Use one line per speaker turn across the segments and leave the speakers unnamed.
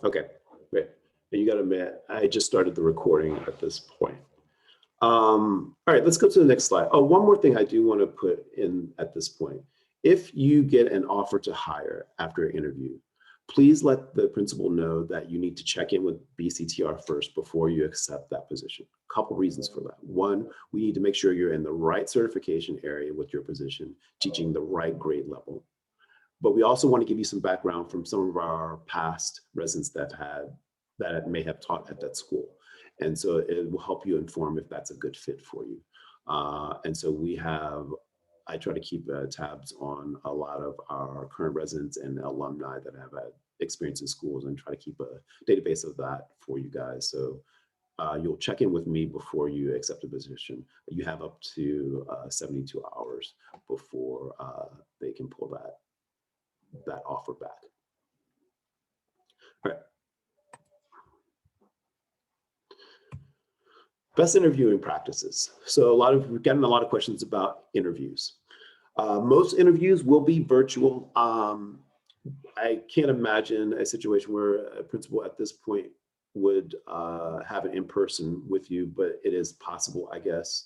Okay, great. You got to admit, I just started the recording at this point. All right, let's go to the next slide. Oh, one more thing I do want to put in at this point. If you get an offer to hire after an interview, please let the principal know that you need to check in with BCTR first before you accept that position. A couple reasons for that. One, we need to make sure you're in the right certification area with your position, teaching the right grade level. But we also want to give you some background from some of our past residents that may have taught at that school. And so it will help you inform if that's a good fit for you. And so I try to keep tabs on a lot of our current residents and alumni that have had experience in schools, and try to keep a database of that for you guys. So you'll check in with me before you accept a position. You have up to 72 hours before they can pull that offer back. All right. Best interviewing practices. So we're getting a lot of questions about interviews. Most interviews will be virtual. I can't imagine a situation where a principal at this point would have an in-person with you, but it is possible, I guess,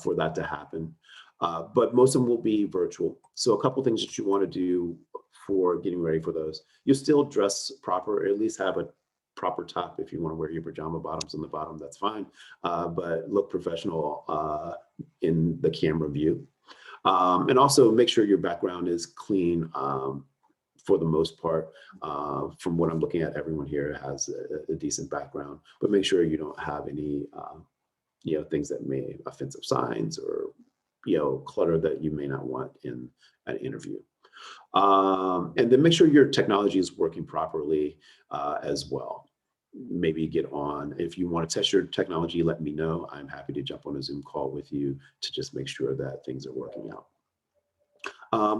for that to happen. But most of them will be virtual. So a couple things that you want to do for getting ready for those. You'll still dress proper, or at least have a proper top. If you want to wear your pajama bottoms on the bottom, that's fine. But look professional in the camera view. And also make sure your background is clean for the most part. From what I'm looking at, everyone here has a decent background, but make sure you don't have any things that may offensive signs or clutter that you may not want in an interview. And then make sure your technology is working properly as well. Maybe get on. If you want to test your technology, let me know. I'm happy to jump on a Zoom call with you to just make sure that things are working out.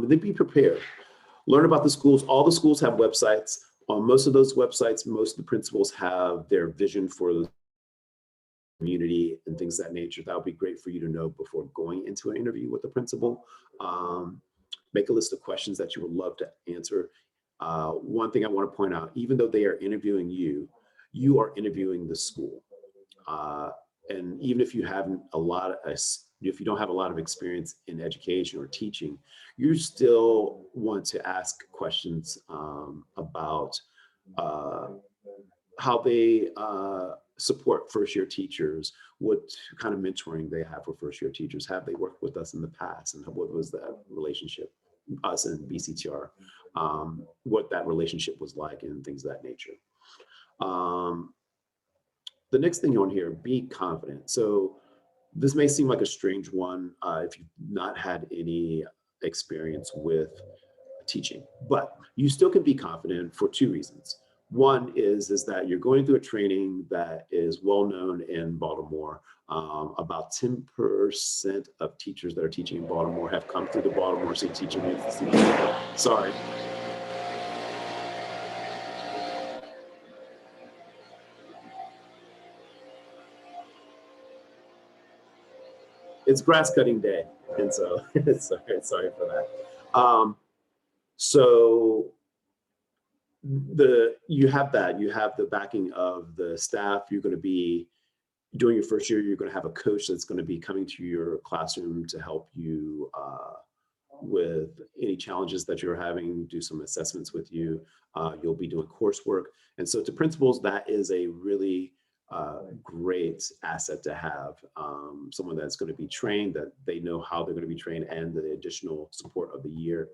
Then be prepared. Learn about the schools. All the schools have websites. On most of those websites, most of the principals have their vision for the community and things of that nature. That would be great for you to know before going into an interview with the principal. Make a list of questions that you would love to answer. One thing I want to point out, even though they are interviewing you, you are interviewing the school. And even if you haven't if you don't have a lot of experience in education or teaching, you still want to ask questions about how they support first-year teachers, what kind of mentoring they have for first-year teachers. Have they worked with us in the past, and what was that relationship, us and BCTR, what that relationship was like, and things of that nature. The next thing you want to hear, be confident. So this may seem like a strange one if you've not had any experience with teaching, but you still can be confident for two reasons. One is that you're going through a training that is well known in Baltimore. About 10% of teachers that are teaching in Baltimore have come through the Baltimore City Teaching Institute. Sorry. It's grass cutting day, and so sorry for that. So you have the backing of the staff. You're going to be during your first year, you're going to have a coach that's going to be coming to your classroom to help you with any challenges that you're having, do some assessments with you. You'll be doing coursework. And so to principals, that is a really great asset to have. Someone that's going to be trained, that they know how they're going to be trained, and the additional support of the year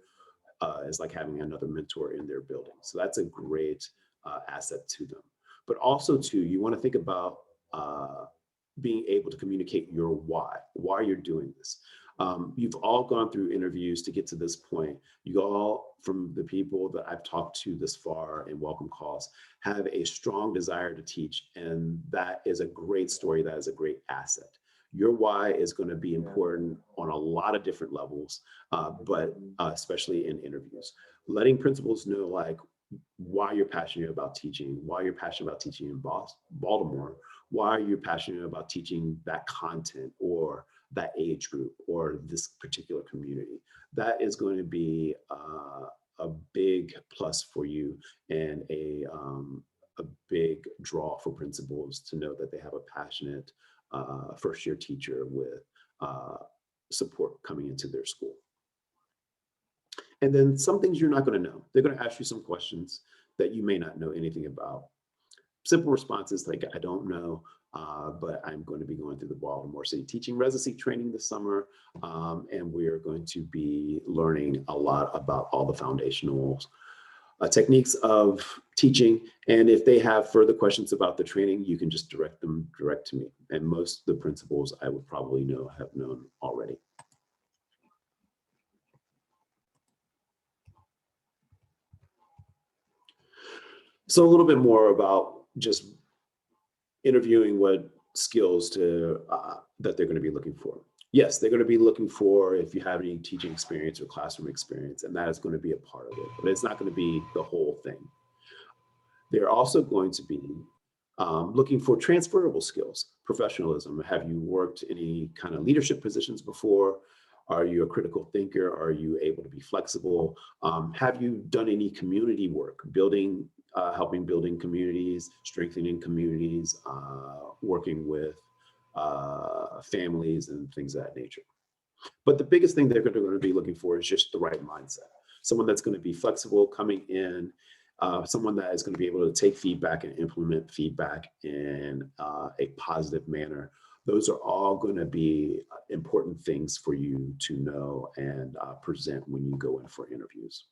is like having another mentor in their building. So that's a great asset to them. But also too, you want to think about being able to communicate your why you're doing this. You've all gone through interviews to get to this point. You all, from the people that I've talked to this far in welcome calls, have a strong desire to teach, and that is a great story. That is a great asset. Your why is going to be important on a lot of different levels, but especially in interviews. Letting principals know like why you're passionate about teaching, why you're passionate about teaching in Baltimore, why you're passionate about teaching that content or that age group or this particular community. That is going to be a big plus for you and a big draw for principals to know that they have a passionate first year teacher with support coming into their school. And then some things you're not going to know. They're going to ask you some questions that you may not know anything about. Simple responses like, I don't know, but I'm going to be going through the Baltimore City teaching residency training this summer, and we're going to be learning a lot about all the foundational techniques of teaching. And if they have further questions about the training, you can just direct to me. And most of the principals I would probably have known already. So a little bit more about just interviewing what skills that they're going to be looking for. Yes, they're going to be looking for if you have any teaching experience or classroom experience, and that is going to be a part of it, but it's not going to be the whole thing. They're also going to be looking for transferable skills, professionalism. Have you worked any kind of leadership positions before? Are you a critical thinker? Are you able to be flexible? Have you done any community work, helping building communities, strengthening communities, working with families and things of that nature? But the biggest thing they're going to be looking for is just the right mindset. Someone that's going to be flexible coming in, someone that is going to be able to take feedback and implement feedback in a positive manner. Those are all going to be important things for you to know and present when you go in for interviews.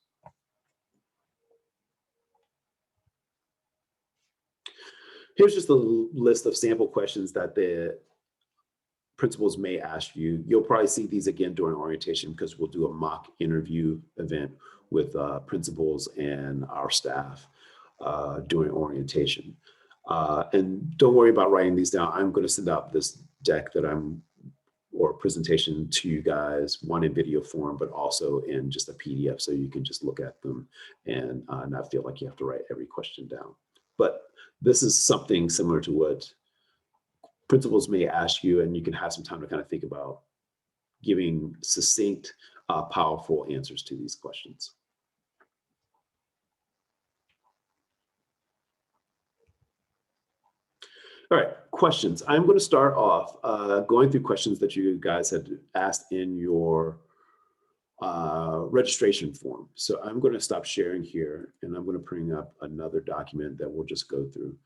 Here's just a list of sample questions that the principals may ask you. You'll probably see these again during orientation because we'll do a mock interview event with principals and our staff during orientation. And don't worry about writing these down. I'm going to send out this deck or presentation to you guys, one in video form, but also in just a PDF, so you can just look at them and not feel like you have to write every question down. But this is something similar to what principals may ask you, and you can have some time to kind of think about giving succinct, powerful answers to these questions. All right, questions. I'm going to start off going through questions that you guys had asked in your registration form. So I'm going to stop sharing here, and I'm going to bring up another document that we'll just go through.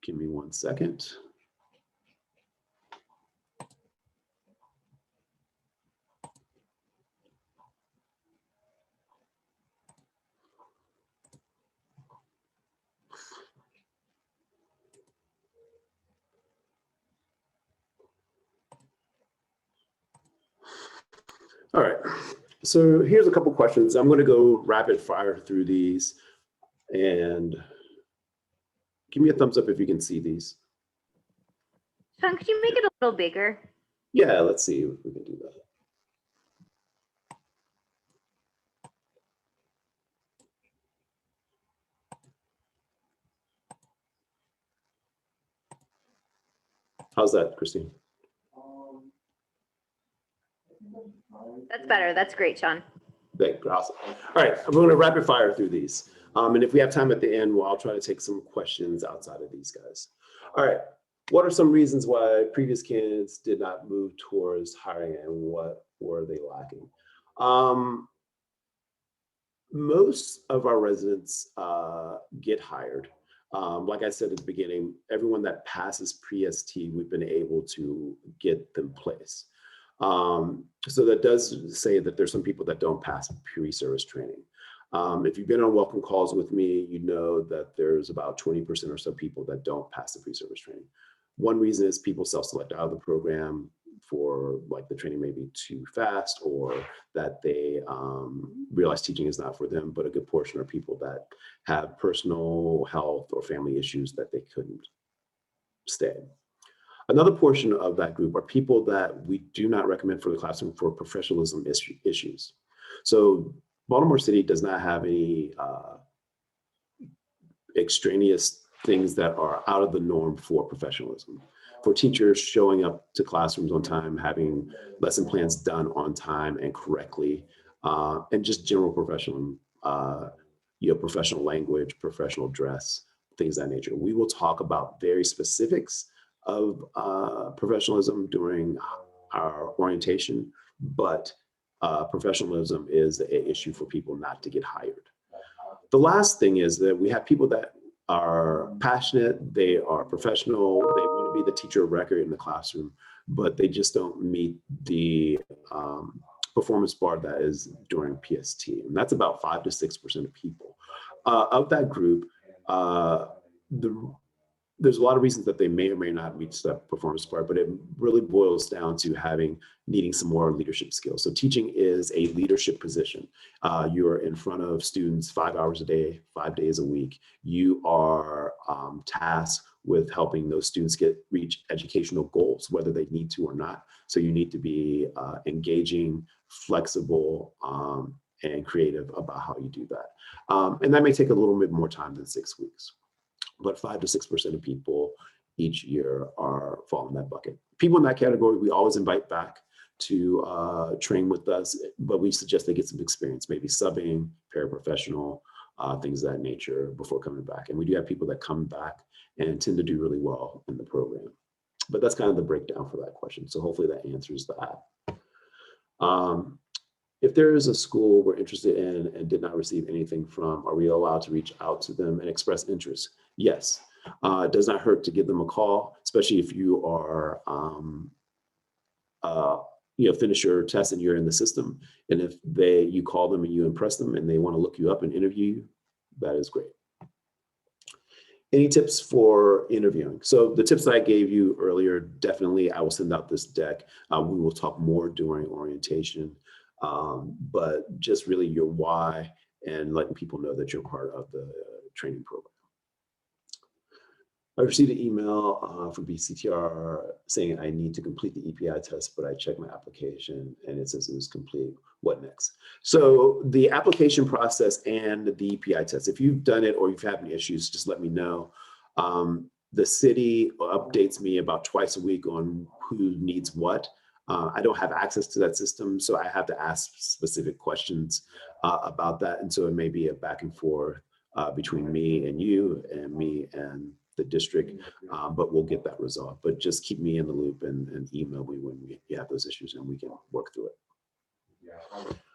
Give me 1 second. All right, so here's a couple questions. I'm going to go rapid fire through these, and give me a thumbs up if you can see these.
Sean, could you make it a little bigger?
Yeah, let's see if we can do that. How's that, Christine?
That's better. That's great, Sean.
Thank you. Awesome. All right, I'm going to rapid fire through these. And if we have time at the end, I'll try to take some questions outside of these guys. All right, what are some reasons why previous candidates did not move towards hiring, and what were they lacking? Most of our residents get hired. Like I said at the beginning, everyone that passes pre-ST, we've been able to get them placed. So that does say that there's some people that don't pass pre-service training. If you've been on welcome calls with me, you know that there's about 20% or so people that don't pass the pre-service training. One reason is people self-select out of the program for like the training may be too fast, or that they realize teaching is not for them, but a good portion are people that have personal health or family issues that they couldn't stay. Another portion of that group are people that we do not recommend for the classroom for professionalism issues. So Baltimore City does not have any extraneous things that are out of the norm for professionalism. For teachers showing up to classrooms on time, having lesson plans done on time and correctly, and just general professional, professional language, professional dress, things of that nature. We will talk about very specifics of professionalism during our orientation, but professionalism is an issue for people not to get hired. The last thing is that we have people that are passionate, they are professional, they want to be the teacher of record in the classroom, but they just don't meet the performance bar that is during PST. And that's about 5 to 6% of people. Of that group, there's a lot of reasons that they may or may not reach that performance bar, but it really boils down to needing some more leadership skills. So teaching is a leadership position. You're in front of students 5 hours a day, 5 days a week. You are tasked with helping those students reach educational goals, whether they need to or not. So you need to be engaging, flexible, and creative about how you do that. And that may take a little bit more time than 6 weeks. But 5 to 6% of people each year fall in that bucket. People in that category, we always invite back to train with us, but we suggest they get some experience, maybe subbing, paraprofessional, things of that nature before coming back. And we do have people that come back and tend to do really well in the program. But that's kind of the breakdown for that question. So hopefully that answers that. If there is a school we're interested in and did not receive anything from, are we allowed to reach out to them and express interest? Yes. It does not hurt to give them a call, especially if you are, finish your test and you're in the system. And if you call them and you impress them and they want to look you up and interview you, that is great. Any tips for interviewing? So the tips that I gave you earlier, definitely I will send out this deck. We will talk more during orientation. But just really your why and letting people know that you're part of the training program. I received an email from BCTR saying I need to complete the EPI test, but I checked my application and it says it was complete. What next? So the application process and the EPI test, if you've done it or you've had any issues, just let me know. The city updates me about twice a week on who needs what. I don't have access to that system, so I have to ask specific questions about that. And so it may be a back and forth between me and you and me and the district, but we'll get that resolved. But just keep me in the loop and email me when you have those issues and we can work through it.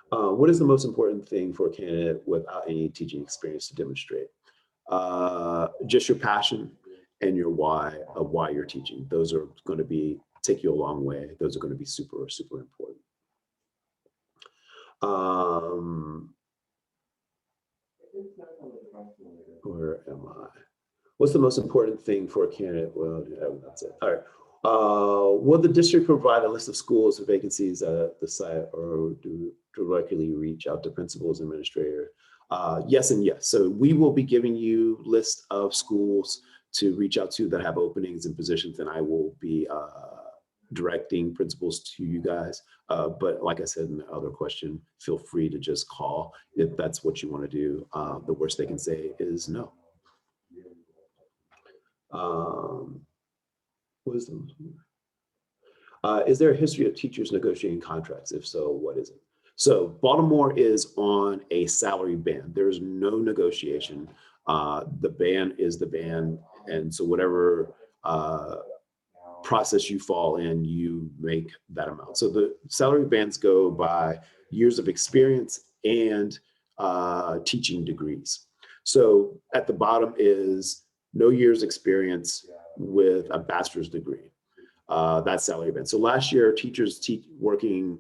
What is the most important thing for a candidate without any teaching experience to demonstrate? Just your passion and your why of why you're teaching. Those are going to take you a long way. Those are going to be super, super important. Where am I? What's the most important thing for a candidate? Well, that's it. All right. Will the district provide a list of schools or vacancies at the site, or do directly reach out to principals, administrator? Yes and yes. So we will be giving you list of schools to reach out to that have openings and positions, and I will be directing principals to you guys. But like I said in the other question, feel free to just call if that's what you want to do. The worst they can say is no. Wisdom. Is there a history of teachers negotiating contracts? If so, what is it? So Baltimore is on a salary band. There's no negotiation. The band is the band. And so whatever process you fall in, you make that amount. So the salary bands go by years of experience and teaching degrees. So at the bottom is no years experience with a bachelor's degree. That's salary band. So last year, teachers working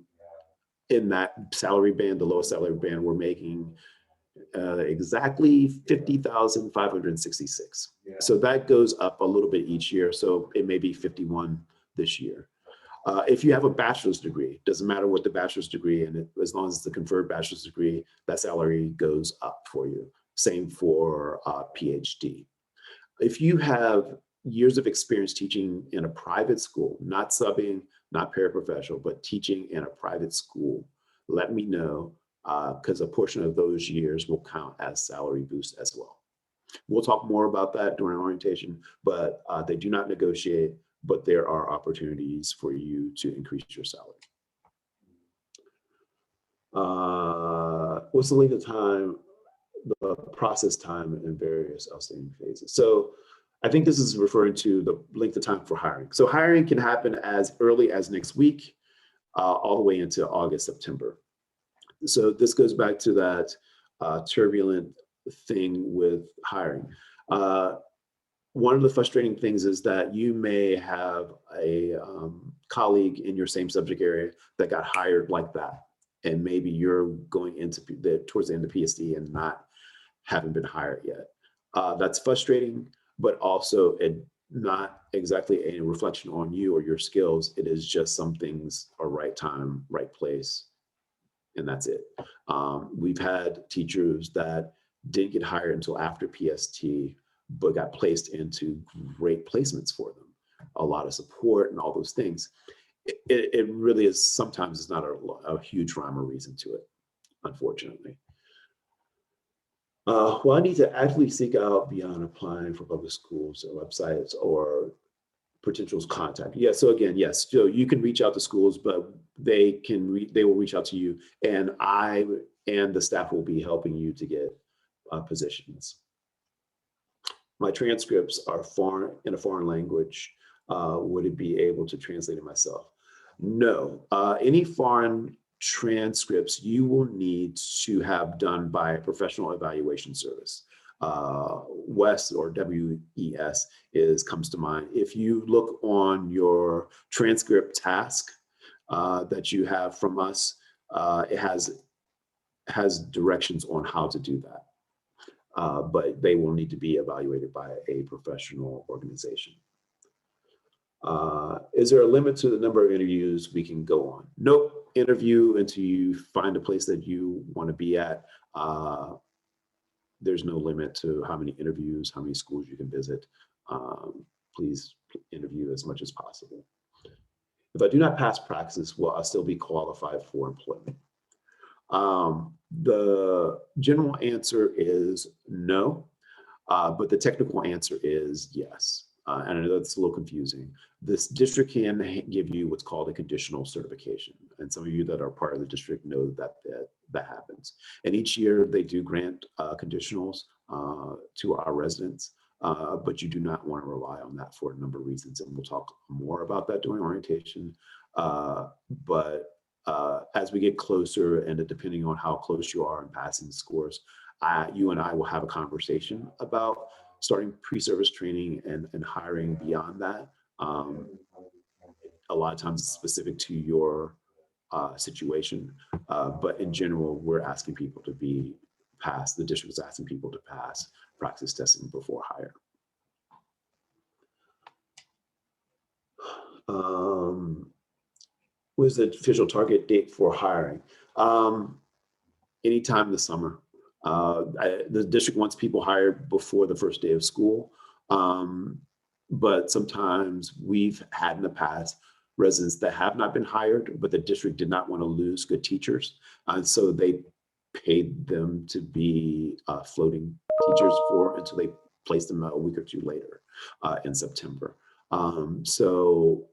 in that salary band, the lowest salary band, were making exactly 50,566. So that goes up a little bit each year. So it may be 51 this year. If you have a bachelor's degree, doesn't matter what the bachelor's degree, and as long as it's a conferred bachelor's degree, that salary goes up for you. Same for PhD. If you have years of experience teaching in a private school, not subbing, not paraprofessional, but teaching in a private school, let me know, because a portion of those years will count as salary boost as well. We'll talk more about that during orientation, but they do not negotiate, but there are opportunities for you to increase your salary. What's the length of time, the process time in various outstanding phases? So I think this is referring to the length of time for hiring. So hiring can happen as early as next week, all the way into August, September. So this goes back to that turbulent thing with hiring. One of the frustrating things is that you may have a colleague in your same subject area that got hired like that. And maybe you're going into towards the end of PSD and not having been hired yet. That's frustrating, but also not exactly a reflection on you or your skills. It is just some things are right time, right place, and that's it. We've had teachers that didn't get hired until after PST, but got placed into great placements for them. A lot of support and all those things. It really is, sometimes it's not a huge rhyme or reason to it, unfortunately. Well, I need to actively seek out beyond applying for public schools or websites or potential contact. Yeah, so again, yes, so you can reach out to schools, but they will reach out to you, and I and the staff will be helping you to get positions. My transcripts are in a foreign language. Would it be able to translate it myself? No. Any foreign transcripts you will need to have done by a professional evaluation service. WES or WES comes to mind. If you look on your transcript task that you have from us, it has directions on how to do that. But they will need to be evaluated by a professional organization. Is there a limit to the number of interviews we can go on? Nope. Interview until you find a place that you want to be at. There's no limit to how many interviews, how many schools you can visit. Please interview as much as possible. If I do not pass praxis, will I still be qualified for employment? The general answer is no, but the technical answer is yes. And I know that's a little confusing. This district can give you what's called a conditional certification. And some of you that are part of the district know that happens. And each year they do grant conditionals to our residents, but you do not want to rely on that for a number of reasons. And we'll talk more about that during orientation. But as we get closer, and depending on how close you are in passing the scores, you and I will have a conversation about starting pre-service training and hiring beyond that. A lot of times it's specific to your situation, but in general, we're asking people to be passed. The district is asking people to pass praxis testing before hire. What is the official target date for hiring? Anytime this summer. The district wants people hired before the first day of school. But sometimes we've had in the past residents that have not been hired, but the district did not want to lose good teachers. And so they paid them to be floating teachers until they placed them a week or two later in September. So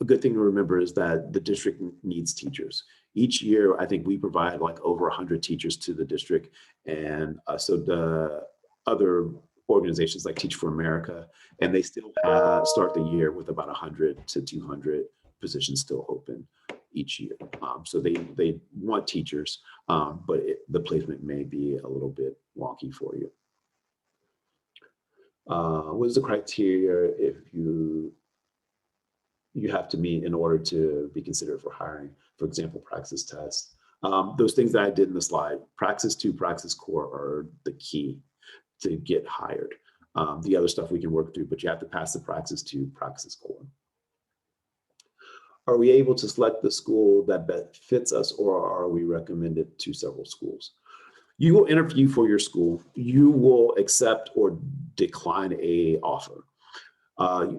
a good thing to remember is that the district needs teachers. Each year, I think we provide like over 100 teachers to the district. And so the other organizations like Teach for America, and they still start the year with about 100 to 200 positions still open each year. So they want teachers, but the placement may be a little bit wonky for you. What is the criteria if you have to meet in order to be considered for hiring? For example, praxis tests. Those things that I did in the slide, praxis 2, praxis core are the key to get hired. The other stuff we can work through, but you have to pass the praxis 2, praxis core. Are we able to select the school that best fits us, or are we recommended to several schools? You will interview for your school. You will accept or decline a offer.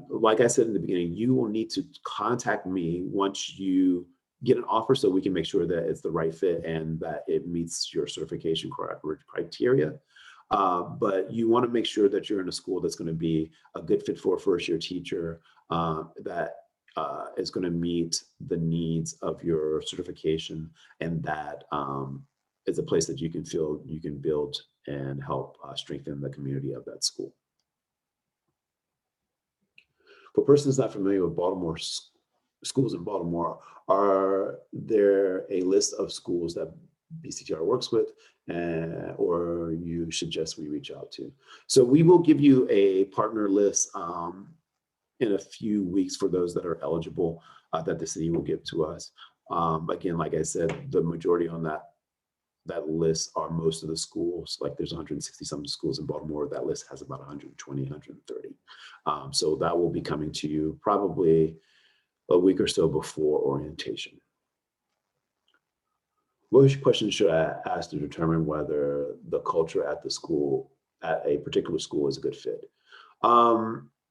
Like I said in the beginning, you will need to contact me once you get an offer so we can make sure that it's the right fit and that it meets your certification criteria. But you want to make sure that you're in a school that's going to be a good fit for a first-year teacher, that is going to meet the needs of your certification, and that is a place that you can feel you can build and help strengthen the community of that school. For persons not familiar with Baltimore schools in Baltimore, are there a list of schools that BCTR works with, or you suggest we reach out to? So we will give you a partner list in a few weeks for those that are eligible, that the city will give to us. Again, like I said, the majority on that list are most of the schools. Like there's 160 some schools in Baltimore. That list has about 120, 130. So that will be coming to you probably a week or so before orientation. What questions should I ask to determine whether the culture at the school, at a particular school, is a good fit?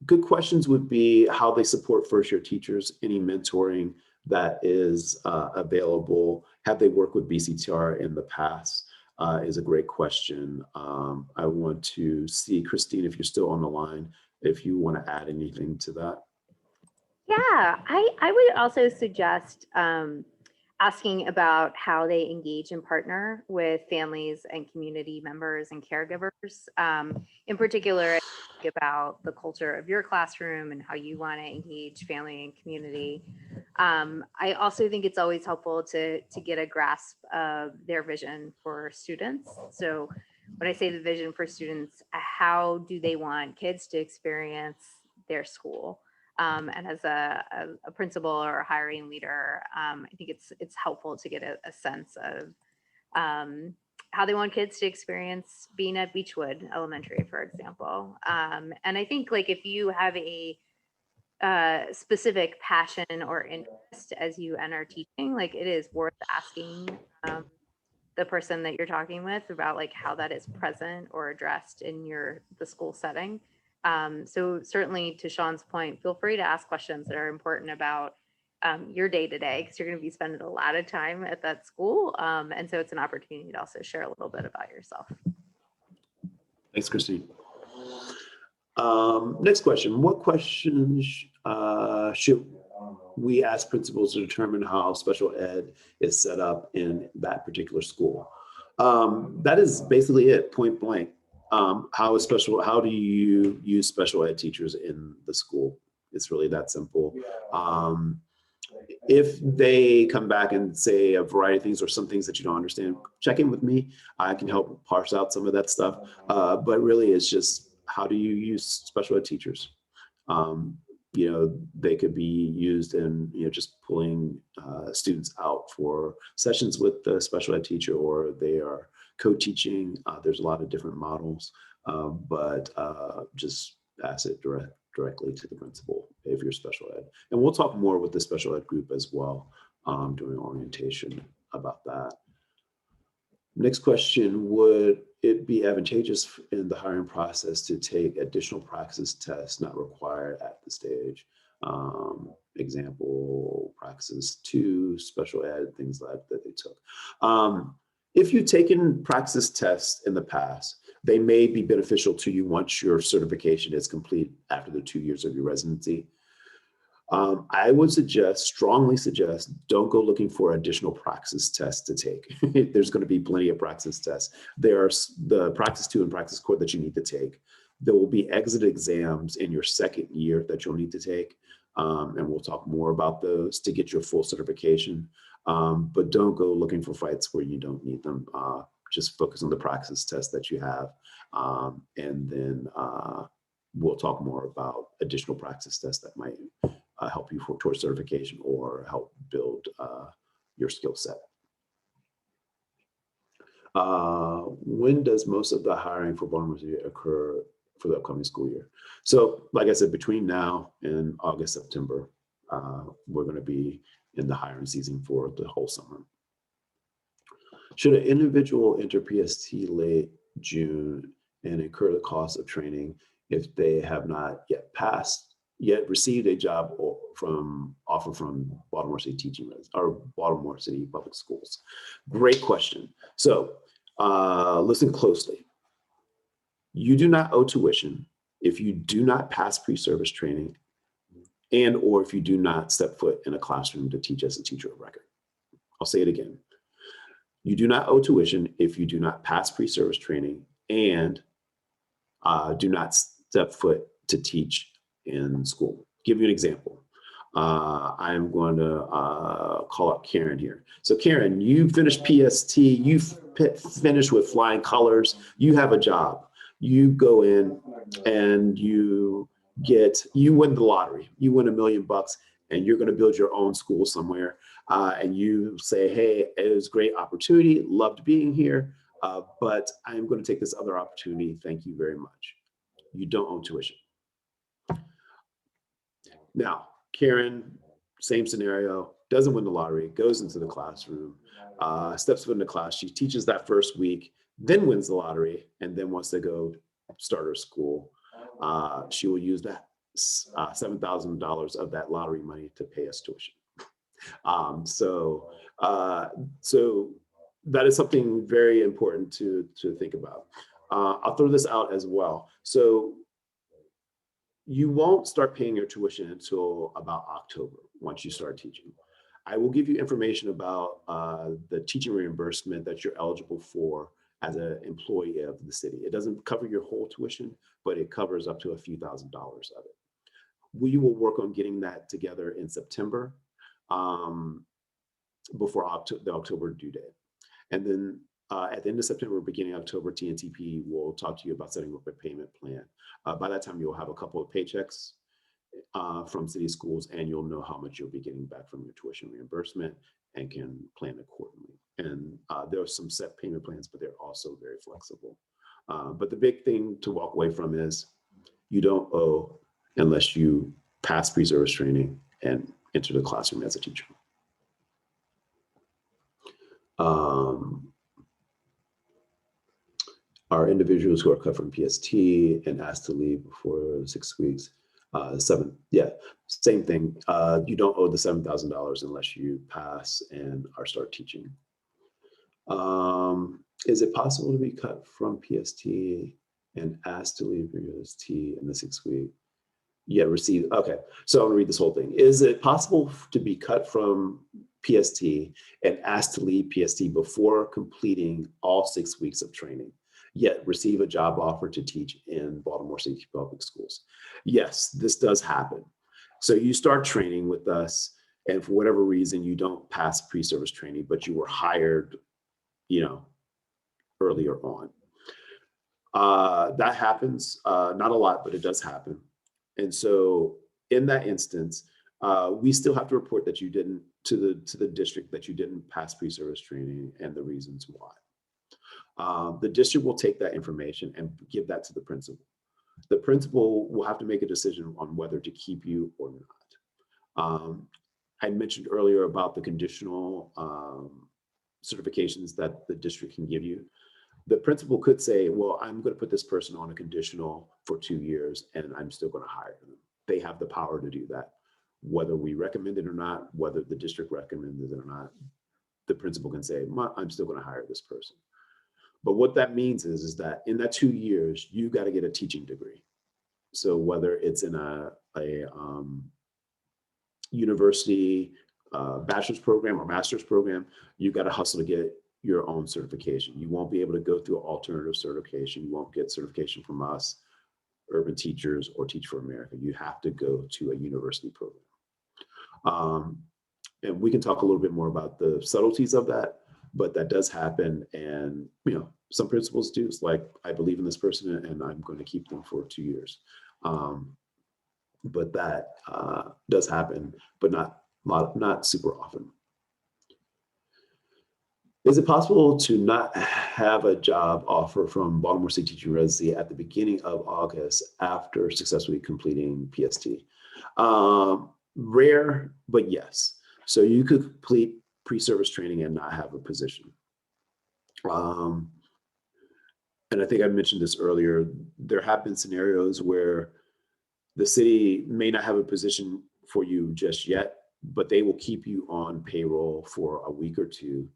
Good questions would be how they support first-year teachers, any mentoring that is available. Have they worked with BCTR in the past? Is a great question. I want to see, Christine, if you're still on the line, if you want to add anything to that.
Yeah, I would also suggest asking about how they engage and partner with families and community members and caregivers. In particular, I think about the culture of your classroom and how you want to engage family and community. I also think it's always helpful to get a grasp of their vision for students. So when I say the vision for students, how do they want kids to experience their school? And as a principal or a hiring leader, I think it's helpful to get a sense of how they want kids to experience being at Beechwood Elementary, for example. And I think like if you have a specific passion or interest as you enter teaching, like it is worth asking the person that you're talking with about like how that is present or addressed in the school setting. So certainly to Sean's point, feel free to ask questions that are important about your day to day, because you're going to be spending a lot of time at that school. And so it's an opportunity to also share a little bit about yourself.
Thanks, Christine. Next question. What questions should we ask principals to determine how special ed is set up in that particular school? That is basically it, point blank. How do you use special ed teachers in the school? It's really that simple. If they come back and say a variety of things or some things that you don't understand, check in with me. I can help parse out some of that stuff. But really it's just, how do you use special ed teachers? They could be used in, just pulling students out for sessions with the special ed teacher, or they are co-teaching. There's a lot of different models, but just ask it directly to the principal if you're special ed. And we'll talk more with the special ed group as well during orientation about that. Next question, would it be advantageous in the hiring process to take additional praxis tests not required at the stage? Example, praxis 2, special ed, things like that they took. If you've taken praxis tests in the past, they may be beneficial to you once your certification is complete after the 2 years of your residency. I would strongly suggest, don't go looking for additional praxis tests to take. There's going to be plenty of praxis tests. There's the praxis 2 and praxis core that you need to take. There will be exit exams in your second year that you'll need to take. And we'll talk more about those to get your full certification. But don't go looking for fights where you don't need them. Just focus on the praxis test that you have. And then we'll talk more about additional praxis tests that might help you towards certification or help build your skill set. When does most of the hiring for Baltimore City occur for the upcoming school year? So like I said, between now and August, September, we're going to be in the hiring season for the whole summer. Should an individual enter PST late June and incur the cost of training if they have not yet received a job offer from Baltimore City Teaching or Baltimore City Public Schools? Great question. So listen closely. You do not owe tuition if you do not pass pre-service training and or if you do not step foot in a classroom to teach as a teacher of record. I'll say it again. You do not owe tuition if you do not pass pre-service training and do not step foot to teach in school. Give you an example. I'm going to call up Karen here. So Karen, you finished PST, you finished with flying colors, you have a job. You go in and you win the lottery, you win $1 million and you're going to build your own school somewhere. And you say, hey, it was a great opportunity, loved being here, but I'm going to take this other opportunity. Thank you very much. You don't owe tuition. Now, Karen, same scenario, doesn't win the lottery, goes into the classroom, steps foot in the class. She teaches that first week, then wins the lottery, and then wants to go start her school. She will use that $7,000 of that lottery money to pay us tuition. So that is something very important to think about. I'll throw this out as well. So you won't start paying your tuition until about October once you start teaching. I will give you information about the teaching reimbursement that you're eligible for as an employee of the city. It doesn't cover your whole tuition, but it covers up to a few $1,000s of it. We will work on getting that together in September before the October due date. And then at the end of September, beginning of October, TNTP will talk to you about setting up a payment plan. By that time, you'll have a couple of paychecks from city schools, and you'll know how much you'll be getting back from your tuition reimbursement and can plan accordingly. And there are some set payment plans, but they're also very flexible. But the big thing to walk away from is you don't owe unless you pass pre-service training and enter the classroom as a teacher. Are individuals who are cut from PST and asked to leave before 6 weeks, same thing. You don't owe the $7,000 unless you pass and start teaching. Is it possible to be cut from PST and asked to leave PST in the 6 week? Yeah, receive. Okay, so I'm gonna read this whole thing. Is it possible to be cut from PST and asked to leave PST before completing all 6 weeks of training, yet receive a job offer to teach in Baltimore City Public Schools? Yes, this does happen. So you start training with us, and for whatever reason, you don't pass pre-service training, but you were hired, earlier on. That happens, not a lot, but it does happen. And so in that instance, we still have to report that you didn't to the district that you didn't pass pre-service training and the reasons why. The district will take that information and give that to the principal. The principal will have to make a decision on whether to keep you or not. I mentioned earlier about the conditional certifications that the district can give you. The principal could say, well, I'm going to put this person on a conditional for 2 years and I'm still going to hire them. They have the power to do that. Whether we recommend it or not, whether the district recommends it or not, the principal can say, I'm still going to hire this person. But what that means is that in that 2 years, you got to get a teaching degree. So whether it's in a university bachelor's program or master's program, you got to hustle to get your own certification. You won't be able to go through an alternative certification. You won't get certification from us, Urban Teachers, or Teach for America. You have to go to a university program. And we can talk a little bit more about the subtleties of that, but that does happen. And, some principals do. It's like, I believe in this person and I'm going to keep them for 2 years. But that does happen, but not super often. Is it possible to not have a job offer from Baltimore City Teaching Residency at the beginning of August after successfully completing PST? Rare, but yes. So you could complete pre-service training and not have a position. And I think I mentioned this earlier, there have been scenarios where the city may not have a position for you just yet, but they will keep you on payroll for a week or two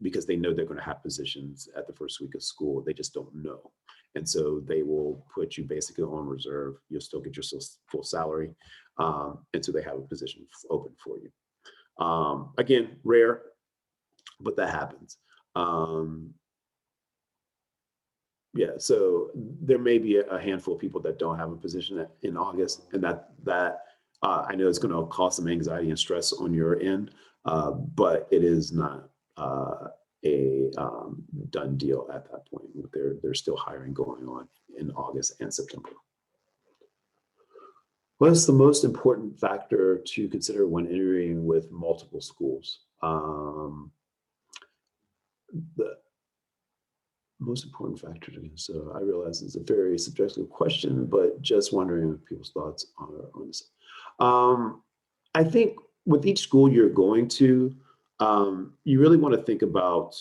because they know they're going to have positions at the first week of school. They just don't know. And so they will put you basically on reserve. You'll still get your full salary until they have a position open for you. Again, rare, but that happens. Yeah, so there may be a handful of people that don't have a position in August, and that I know it's going to cause some anxiety and stress on your end, but it is not a done deal at that point. There's still hiring going on in August and September. What's the most important factor to consider when interviewing with multiple schools? The most important factor to consider. I realize it's a very subjective question, but just wondering if people's thoughts are on this. I think with each school you're going to, you really want to think about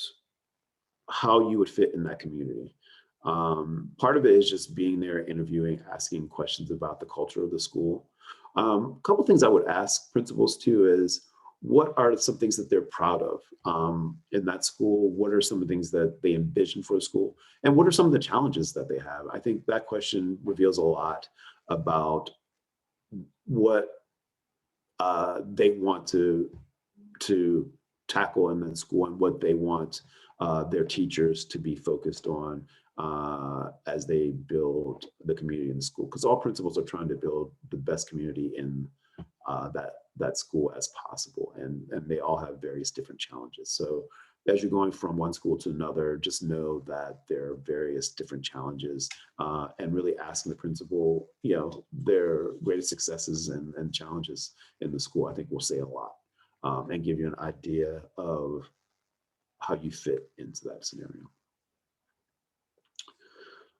how you would fit in that community. Part of it is just being there, interviewing, asking questions about the culture of the school. A couple things I would ask principals too is, what are some things that they're proud of in that school? What are some of the things that they envision for a school? And what are some of the challenges that they have? I think that question reveals a lot about what they want to tackle in the school and what they want their teachers to be focused on as they build the community in the school. Because all principals are trying to build the best community in that school as possible, and they all have various different challenges. So as you're going from one school to another, just know that there are various different challenges, and really asking the principal, their greatest successes and challenges in the school, I think will say a lot, and give you an idea of how you fit into that scenario.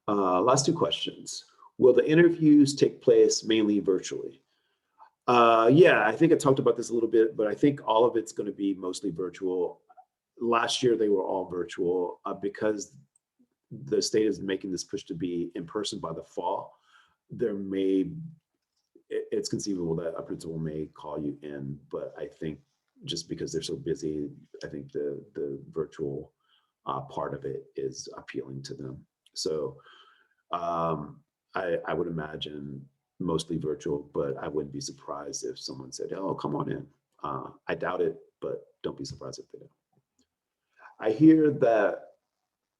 Last two questions. Will the interviews take place mainly virtually? Yeah, I think I talked about this a little bit, but I think all of it's going to be mostly virtual. Last year, they were all virtual because the state is making this push to be in person by the fall. It's conceivable that a principal may call you in, but I think just because they're so busy, I think the virtual part of it is appealing to them. So I would imagine mostly virtual, but I wouldn't be surprised if someone said, "Oh, come on in." I doubt it, but don't be surprised if they do. I hear that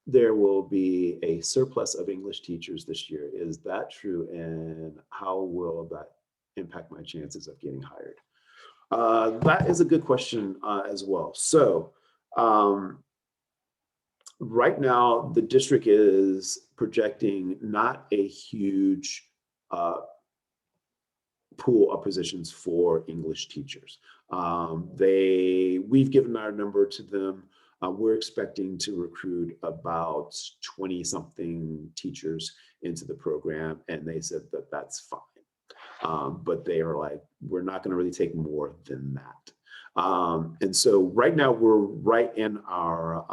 there will be a surplus of English teachers this year. Is that true? And how will that impact my chances of getting hired? That is a good question as well. So right now, the district is projecting not a huge pool of positions for English teachers. We've given our number to them. We're expecting to recruit about 20 something teachers into the program, and they said that that's fine. But they are like, we're not going to really take more than that. And so right now we're right in our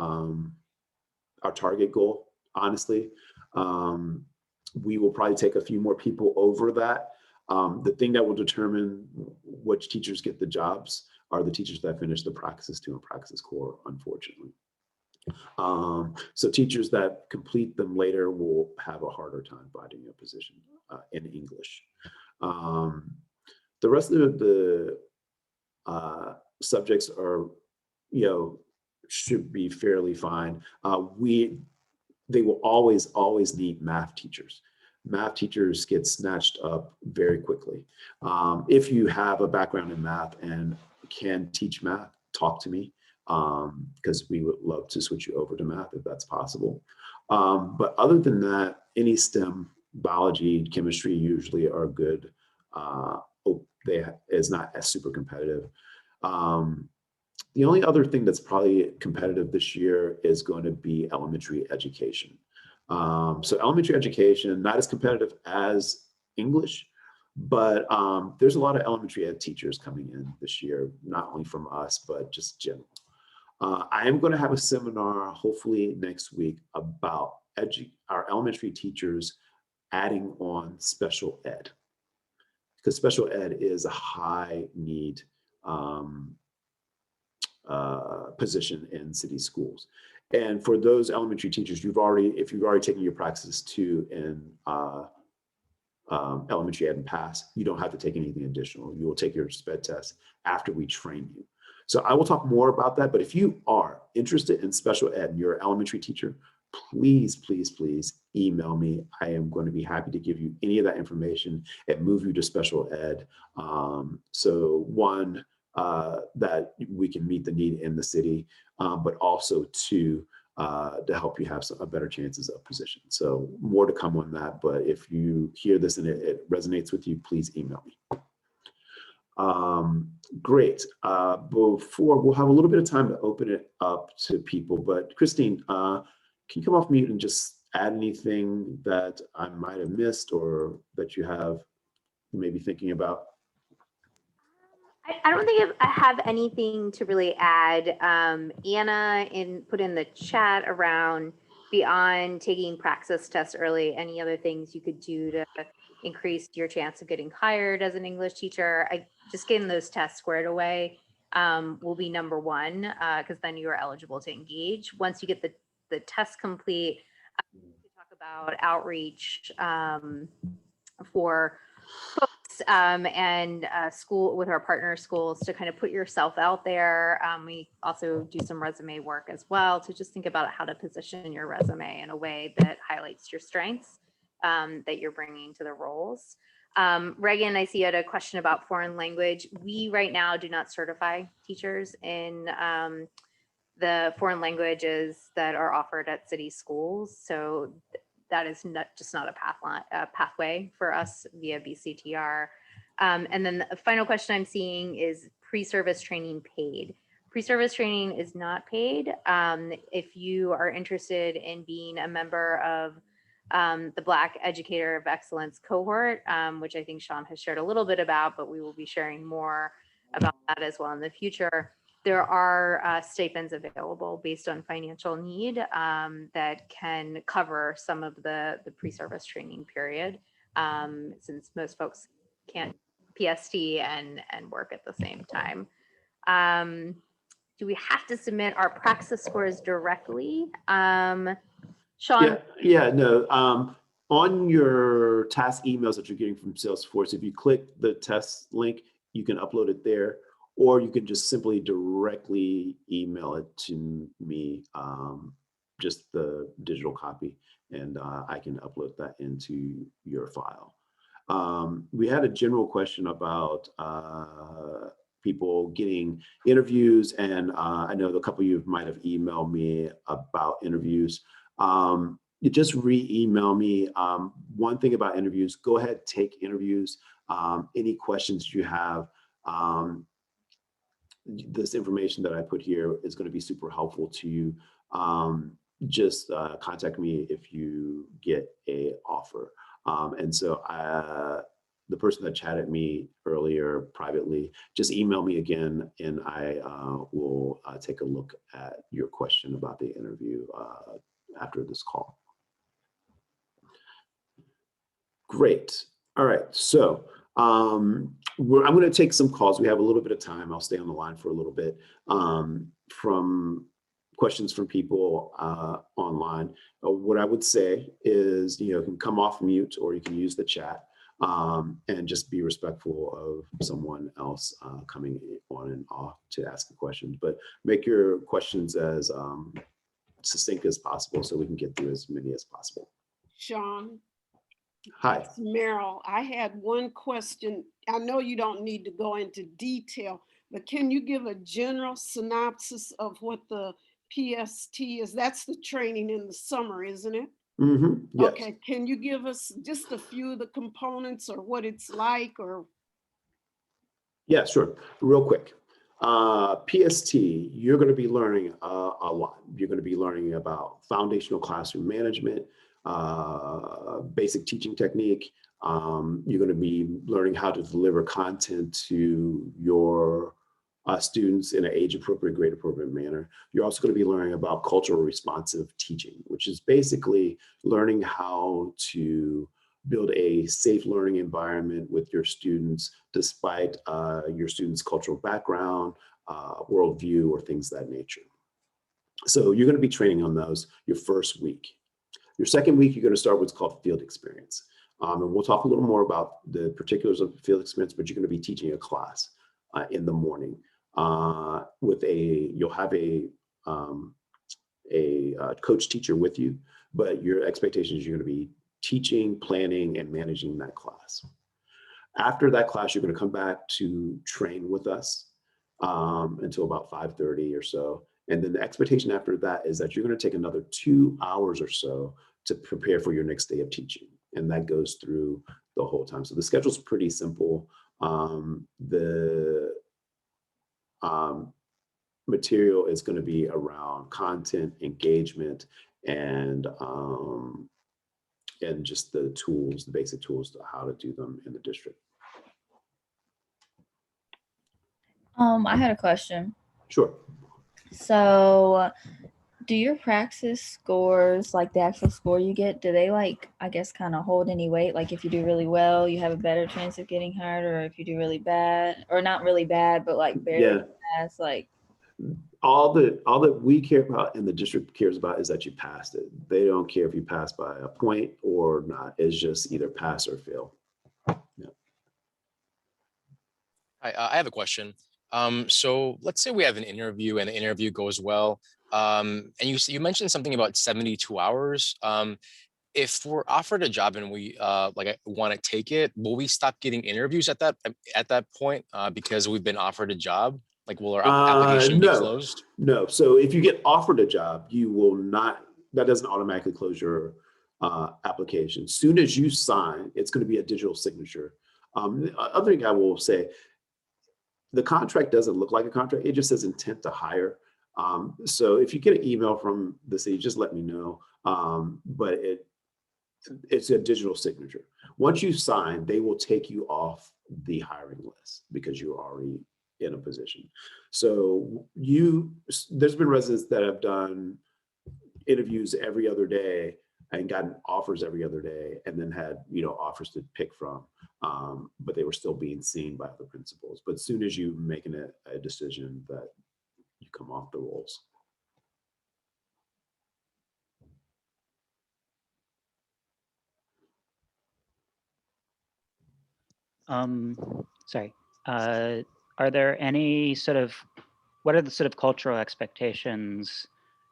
target goal, honestly. We will probably take a few more people over that. The thing that will determine which teachers get the jobs are the teachers that finish the Praxis 2 and Praxis Core, unfortunately. So teachers that complete them later will have a harder time finding a position in English. The rest of the subjects are, should be fairly fine. They will always need math teachers. Math teachers get snatched up very quickly. If you have a background in math and can teach math, talk to me, because we would love to switch you over to math if that's possible. But other than that, any STEM, biology, chemistry usually are good. It's not as super competitive. The only other thing that's probably competitive this year is going to be elementary education. So elementary education, not as competitive as English, but there's a lot of elementary ed teachers coming in this year, not only from us, but just general. I am going to have a seminar hopefully next week about our elementary teachers adding on special ed, because special ed is a high need position in city schools. And for those elementary teachers, if you've already taken your Praxis 2 in elementary ed and pass, you don't have to take anything additional. You will take your SPED test after we train you. So I will talk more about that, but if you are interested in special ed and you're an elementary teacher, please, please, please email me. I am going to be happy to give you any of that information and move you to special ed. So one, that we can meet the need in the city, but also two, to help you have better chances of position. So more to come on that, but if you hear this and it resonates with you, please email me. Great. Before, we'll have a little bit of time to open it up to people, but Christine, can you come off mute and just add anything that I might have missed or that you may be thinking about?
I don't think I have anything to really add. Anna put in the chat around beyond taking Praxis tests early, any other things you could do to increase your chance of getting hired as an English teacher. Just getting those tests squared away will be number one, because then you are eligible to engage. Once you get the test complete, we talk about outreach for folks and school with our partner schools to kind of put yourself out there. We also do some resume work as well to just think about how to position your resume in a way that highlights your strengths that you're bringing to the roles. Reagan, I see you had a question about foreign language. We right now do not certify teachers in the foreign languages that are offered at city schools. So that is just not a pathway for us via BCTR. And then the final question I'm seeing is pre-service training paid. Pre-service training is not paid. If you are interested in being a member of the Black Educator of Excellence cohort, which I think Sean has shared a little bit about, but we will be sharing more about that as well in the future. There are stipends available based on financial need that can cover some of the pre-service training period, since most folks can't PST and work at the same time. Do we have to submit our Praxis scores directly? Sean?
No. On your task emails that you're getting from Salesforce, if you click the test link, you can upload it there, or you can just simply directly email it to me, just the digital copy, and I can upload that into your file. We had a general question about people getting interviews, and I know a couple of you might have emailed me about interviews. You just re-email me. One thing about interviews, go ahead, take interviews. Any questions you have, this information that I put here is going to be super helpful to you. Just contact me if you get an offer. And so the person that chatted me earlier privately, just email me again, and I will take a look at your question about the interview after this call. Great. All right. So I'm going to take some calls. We have a little bit of time. I'll stay on the line for a little bit from questions from people online. What I would say is, you can come off mute, or you can use the chat, and just be respectful of someone else coming on and off to ask a question. But make your questions as succinct as possible so we can get through as many as possible.
Sean.
Hi.
It's Meryl. I had one question. I know you don't need to go into detail, but can you give a general synopsis of what the PST is? That's the training in the summer, isn't it?
Mm-hmm. Yes.
Okay. Can you give us just a few of the components or what it's like? Or
Yeah, sure. Real quick. PST, you're going to be learning a lot. You're going to be learning about foundational classroom management, basic teaching technique. You're going to be learning how to deliver content to your students in an age-appropriate, grade-appropriate manner. You're also going to be learning about cultural responsive teaching, which is basically learning how to build a safe learning environment with your students, despite your students' cultural background, worldview or things of that nature. So you're going to be training on those your first week. Your second week, you're going to start what's called field experience. And we'll talk a little more about the particulars of the field experience, but you're going to be teaching a class in the morning you'll have a coach teacher with you, but your expectation is you're going to be teaching, planning, and managing that class. After that class, you're going to come back to train with us until about 5:30 or so. And then the expectation after that is that you're going to take another 2 hours or so to prepare for your next day of teaching. And that goes through the whole time. So the schedule's pretty simple. The material is going to be around content, engagement, and just the tools, the basic tools to how to do them in the district.
I had a question.
Sure.
So, do your praxis scores, like the actual score you get, do they like, I guess, kind of hold any weight? Like if you do really well, you have a better chance of getting hired, or if you do really bad, or not really bad, but like barely pass, like.
All that we care about and the district cares about is that you passed it. They don't care if you pass by a point or not. It's just either pass or fail. Yeah.
I have a question. So let's say we have an interview and the interview goes well. And you mentioned something about 72 hours. If we're offered a job and we want to take it, will we stop getting interviews at that point because we've been offered a job? Like, will our application be closed?
No. So if you get offered a job, you will not. That doesn't automatically close your application. Soon as you sign, it's going to be a digital signature. The other thing I will say, the contract doesn't look like a contract. It just says intent to hire. So if you get an email from the city, just let me know. But it's a digital signature. Once you sign, they will take you off the hiring list because you're already in a position. So there's been residents that have done interviews every other day and gotten offers every other day, and then had offers to pick from, but they were still being seen by other principals. But as soon as you making a decision, that you come off the rolls.
Sorry. Are there any what are the sort of cultural expectations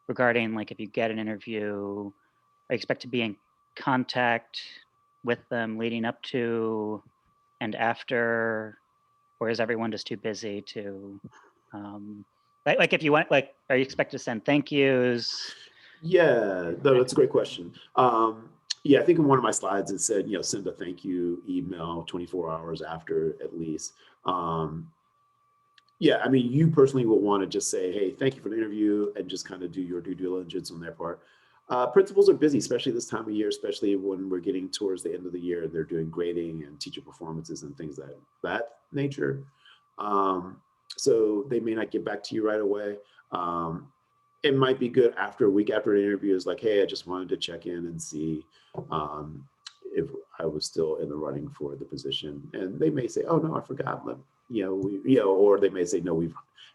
regarding, like, if you get an interview, I expect to be in contact with them leading up to and after, or is everyone just too busy to, like if you want, like, are you expected to send thank yous?
Yeah, no, that's a great question. Yeah, I think in one of my slides it said, send a thank you email 24 hours after at least. Yeah, I mean, you personally will want to just say, hey, thank you for the interview, and just kind of do your due diligence on their part. Principals are busy, especially this time of year, especially when we're getting towards the end of the year and they're doing grading and teacher performances and things that nature. So they may not get back to you right away. It might be good after a week after an interview is like, hey, I just wanted to check in and see if I was still in the running for the position. And they may say, oh no, I forgot. Or they may say, no, we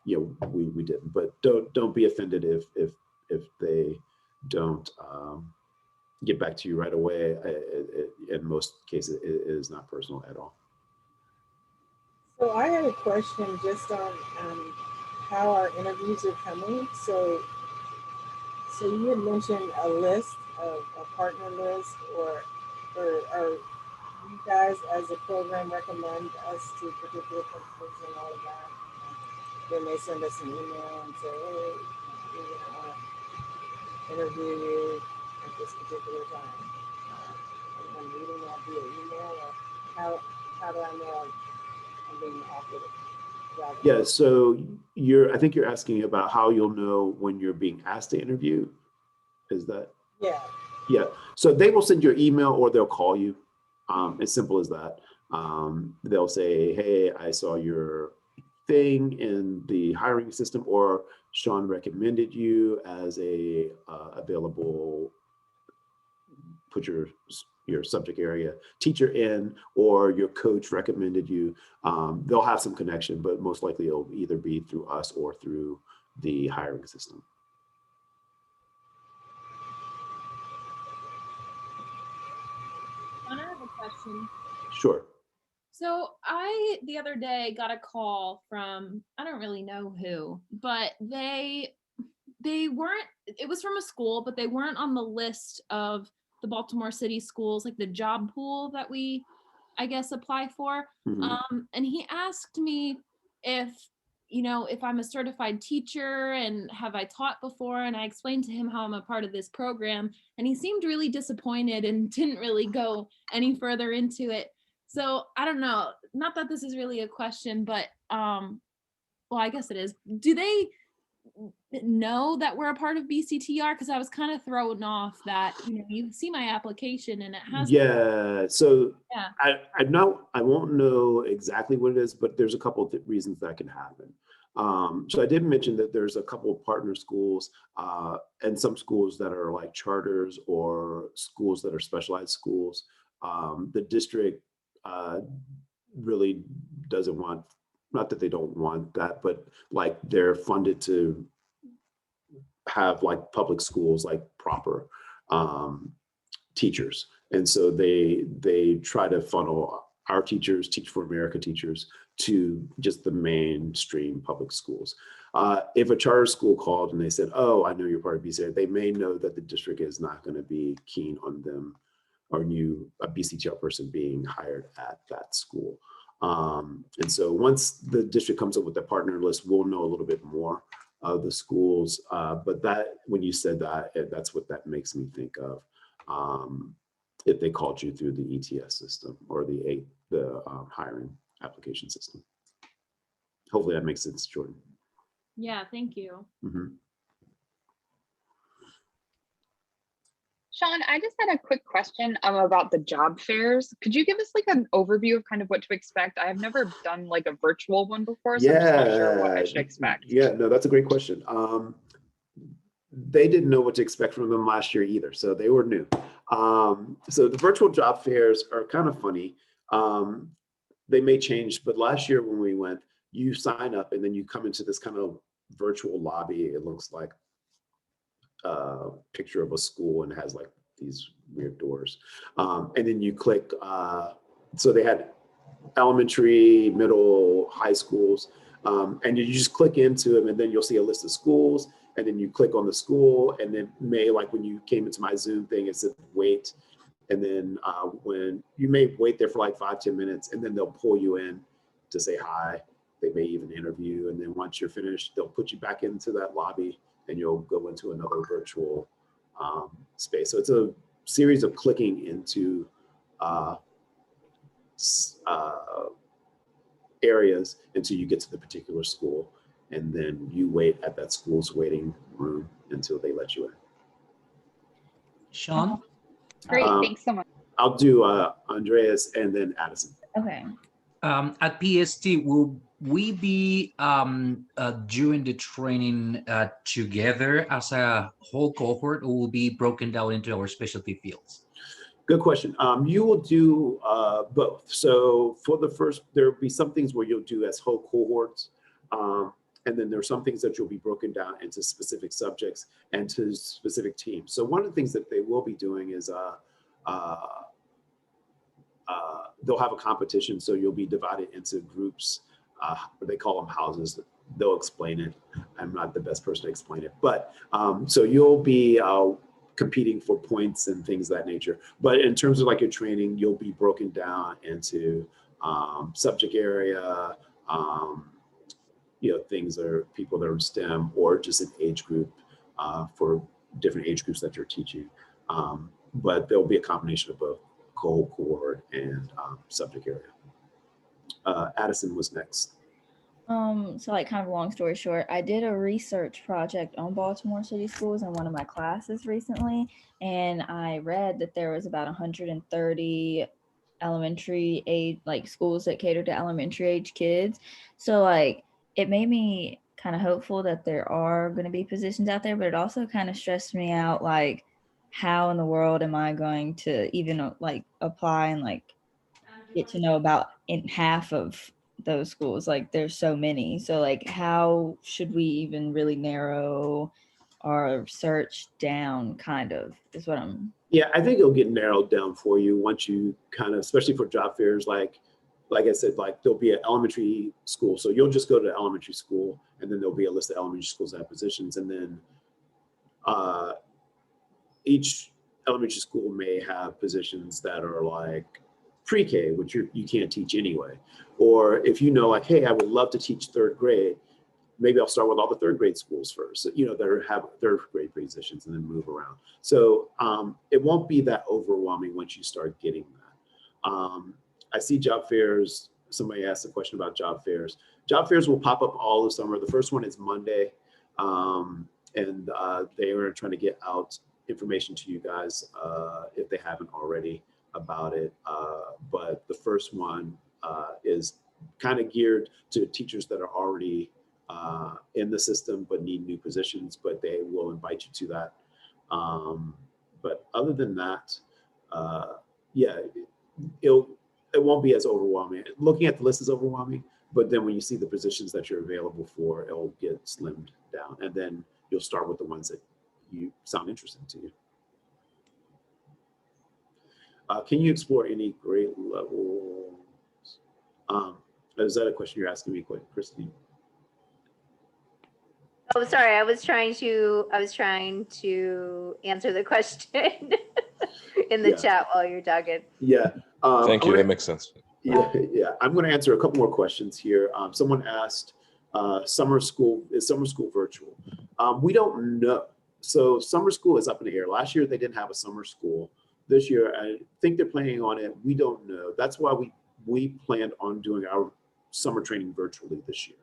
didn't. But don't be offended if they don't get back to you right away. In most cases, it is not personal at all.
So I had a question just on how our interviews are coming. So you had mentioned a list, a partner list, or you guys as a program recommend us to particular principals and all of that? Then they send us an email and say, hey, we want to interview you at this particular time. I'm reading that via email, or how do I know I'm being offered it?
Yeah, so I think you're asking about how you'll know when you're being asked to interview. Is that?
Yeah.
Yeah, so they will send you an email or they'll call you. As simple as that. They'll say, hey, I saw your thing in the hiring system, or Sean recommended you as a available, put your your subject area teacher in, or your coach recommended you. They'll have some connection, but most likely it'll either be through us or through the hiring system.
I have a question.
Sure.
So the other day got a call from, I don't really know who, but they weren't, it was from a school, but they weren't on the list of the Baltimore City schools, like the job pool that we, I guess, apply for. And he asked me if, if I'm a certified teacher and have I taught before, and I explained to him how I'm a part of this program, and he seemed really disappointed and didn't really go any further into it. So I don't know, not that this is really a question, but well, I guess it is. Do they know that we're a part of BCTR? Because I was kind of thrown off that, you see my application and it has.
Yeah. So
Yeah.
I won't know exactly what it is, but there's a couple of reasons that can happen. So I did mention that there's a couple of partner schools and some schools that are like charters or schools that are specialized schools. The district really doesn't want, not that they don't want that, but like they're funded to have like public schools, like proper teachers. And so they try to funnel our teachers, Teach for America teachers, to just the mainstream public schools. If a charter school called and they said, oh, I know you're part of BCTR, they may know that the district is not going to be keen on them or a BCTR person being hired at that school. And so once the district comes up with the partner list, we'll know a little bit more of the schools. But that, when you said that, that's what that makes me think of. If they called you through the ETS system or the hiring application system. Hopefully that makes sense, Jordan.
Yeah, thank you.
Sean, I just had a quick question about the job fairs. Could you give us like an overview of kind of what to expect? I have never done like a virtual one before, so I'm just not sure what I should expect.
Yeah, no, that's a great question. They didn't know what to expect from them last year either, so they were new. So the virtual job fairs are kind of funny. They may change, but last year when we went, you sign up and then you come into this kind of virtual lobby. It looks like a picture of a school and has like these weird doors. And then you click, so they had elementary, middle, high schools. And you just click into them and then you'll see a list of schools. And then you click on the school, and then like when you came into my Zoom thing, it said wait. And then when you may wait there for like 5-10 minutes, and then they'll pull you in to say hi. They may even interview. And then once you're finished, they'll put you back into that lobby and you'll go into another virtual space. So it's a series of clicking into areas until you get to the particular school. And then you wait at that school's waiting room until they let you in.
Sean?
Great, thanks so much.
I'll do Andreas and then Addison.
Okay.
At PST, will we be doing the training together as a whole cohort, or will be broken down into our specialty fields?
Good question. You will do both. So for the first, there will be some things where you'll do as whole cohorts. And then there are some things that you'll be broken down into specific subjects and to specific teams. So one of the things that they will be doing is they'll have a competition. So you'll be divided into groups. They call them houses. They'll explain it. I'm not the best person to explain it. But so you'll be competing for points and things of that nature. But in terms of like your training, you'll be broken down into subject area, things are people that are in STEM, or just an age group for different age groups that you're teaching. But there'll be a combination of both cohort and subject area. Addison was next.
So like kind of long story short, I did a research project on Baltimore City schools in one of my classes recently, and I read that there was about 130 elementary age, like schools that cater to elementary age kids. So like it made me kind of hopeful that there are going to be positions out there, but it also kind of stressed me out, like how in the world am I going to even like apply and like get to know about in half of those schools? Like there's so many. So like how should we even really narrow our search down, kind of, is what I'm.
Yeah, I think it'll get narrowed down for you once you kind of, especially for job fairs, like I said, like there'll be an elementary school. So you'll just go to elementary school and then there'll be a list of elementary schools that have positions. And then each elementary school may have positions that are like pre-K, which you can't teach anyway. Or if you know like, hey, I would love to teach third grade, maybe I'll start with all the third grade schools first, you know, that have third grade positions and then move around. So it won't be that overwhelming once you start getting that. I see job fairs. Somebody asked a question about job fairs. Job fairs will pop up all the summer. The first one is Monday. And they are trying to get out information to you guys if they haven't already about it. But the first one is kind of geared to teachers that are already in the system but need new positions, but they will invite you to that. But other than that, yeah, it won't be as overwhelming. Looking at the list is overwhelming, but then when you see the positions that you're available for, it'll get slimmed down, and then you'll start with the ones that you sound interesting to you. Can you explore any grade levels? Is that a question you're asking me, Christine?
Oh, sorry. I was trying to answer the question in the chat while you're talking.
Yeah.
Thank you. That makes sense.
Yeah. I'm going to answer a couple more questions here. Someone asked, is summer school virtual? We don't know. So summer school is up in the air. Last year, they didn't have a summer school. This year, I think they're planning on it. We don't know. That's why we planned on doing our summer training virtually this year.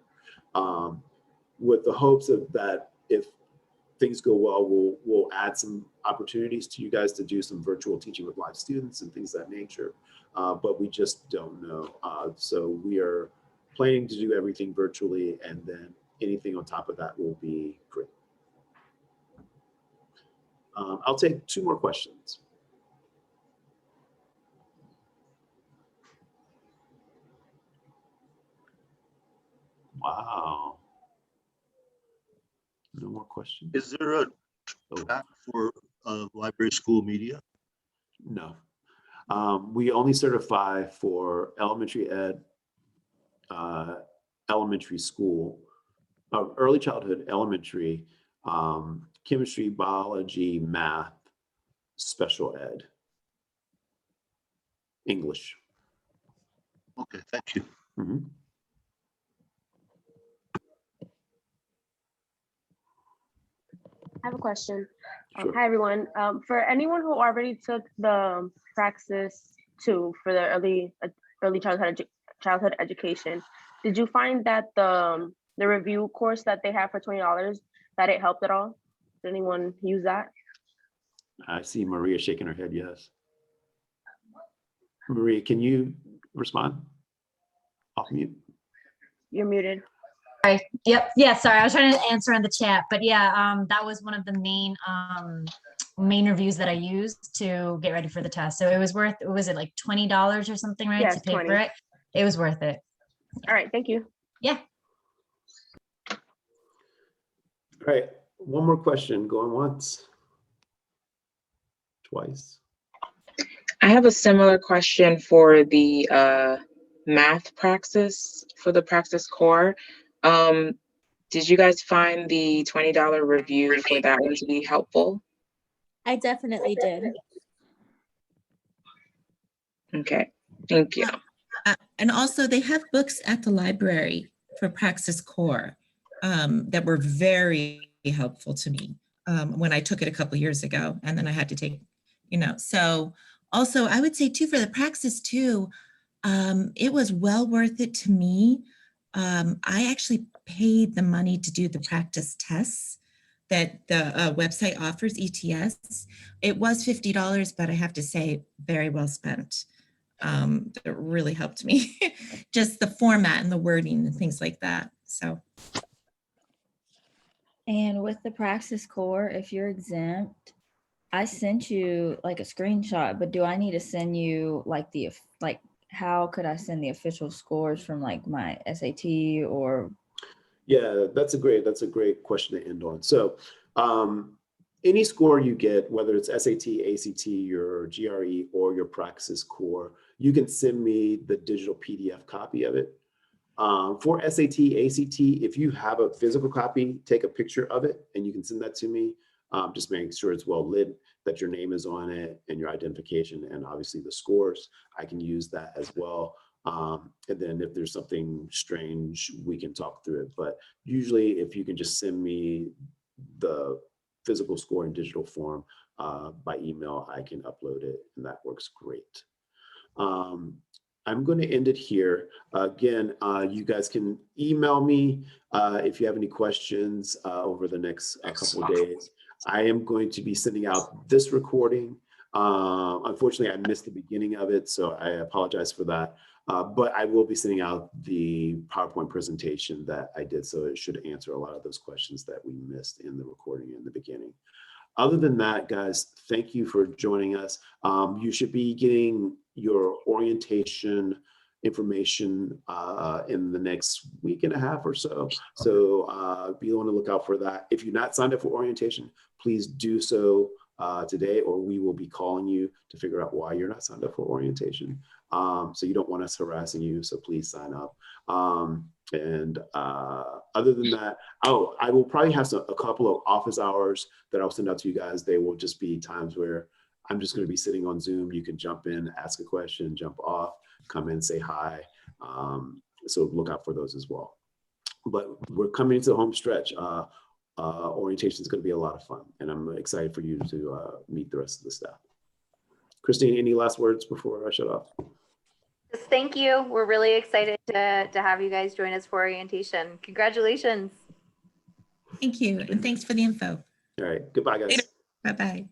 With the hopes of that if things go well, we'll add some opportunities to you guys to do some virtual teaching with live students and things of that nature. But we just don't know. So we are planning to do everything virtually, and then anything on top of that will be great. I'll take 2 more questions. Wow. No more questions?
Is there a track for library school media?
No. We only certify for elementary ed, elementary school, early childhood, elementary, chemistry, biology, math, special ed, English.
Okay, thank you.
Mm-hmm.
I have a question.
Sure.
Hi, everyone. For anyone who already took the Praxis 2 for the early childhood education, did you find that the review course that they have for $20, that it helped at all? Did anyone use that?
I see Maria shaking her head, yes. Maria, can you respond? Off mute.
You're muted.
Yep. Yeah. Sorry, I was trying to answer in the chat, but yeah, that was one of the main reviews that I used to get ready for the test. So it was worth. Was it like $20 or something, right?
Yes,
to pay
20.
for it. It was worth it.
All right. Thank you.
Yeah.
All right. One more question. Going once. Twice.
I have a similar question for the math Praxis, for the Praxis core. Did you guys find the $20 review for that one to be helpful?
I definitely did.
Okay, thank you.
And also they have books at the library for Praxis Core that were very helpful to me when I took it a couple years ago, and then I had to take, so also I would say too, for the Praxis too, it was well worth it to me. I actually paid the money to do the practice tests that the website offers, ETS. It was $50, but I have to say, very well spent. It really helped me. Just the format and the wording and things like that. So.
And with the Praxis Core, if you're exempt, I sent you like a screenshot, but do I need to send you like like how could I send the official scores from like my SAT or?
Yeah, that's a great question to end on. So any score you get, whether it's SAT, ACT, your GRE, or your Praxis core, you can send me the digital PDF copy of it. For SAT, ACT, if you have a physical copy, take a picture of it and you can send that to me. Just make sure it's well lit, that your name is on it and your identification and obviously the scores. I can use that as well. And then if there's something strange, we can talk through it. But usually if you can just send me the physical score in digital form by email, I can upload it and that works great. I'm going to end it here. Again, you guys can email me if you have any questions over the next couple of days. I am going to be sending out this recording. Unfortunately, I missed the beginning of it, so I apologize for that. But I will be sending out the PowerPoint presentation that I did, so it should answer a lot of those questions that we missed in the recording in the beginning. Other than that, guys, thank you for joining us. You should be getting your orientation information in the next week and a half or so. So be on the lookout for that. If you're not signed up for orientation, please do so today, or we will be calling you to figure out why you're not signed up for orientation. So you don't want us harassing you, so please sign up. Other than that, I will probably have a couple of office hours that I'll send out to you guys. They will just be times where I'm just going to be sitting on Zoom. You can jump in, ask a question, jump off, come in, say hi. So look out for those as well. But we're coming into the home stretch. Orientation is going to be a lot of fun, and I'm excited for you to meet the rest of the staff. Christine, any last words before I shut off?
Just thank you. We're really excited to have you guys join us for orientation. Congratulations.
Thank you. And thanks for the info.
All right. Goodbye, guys.
Bye-bye.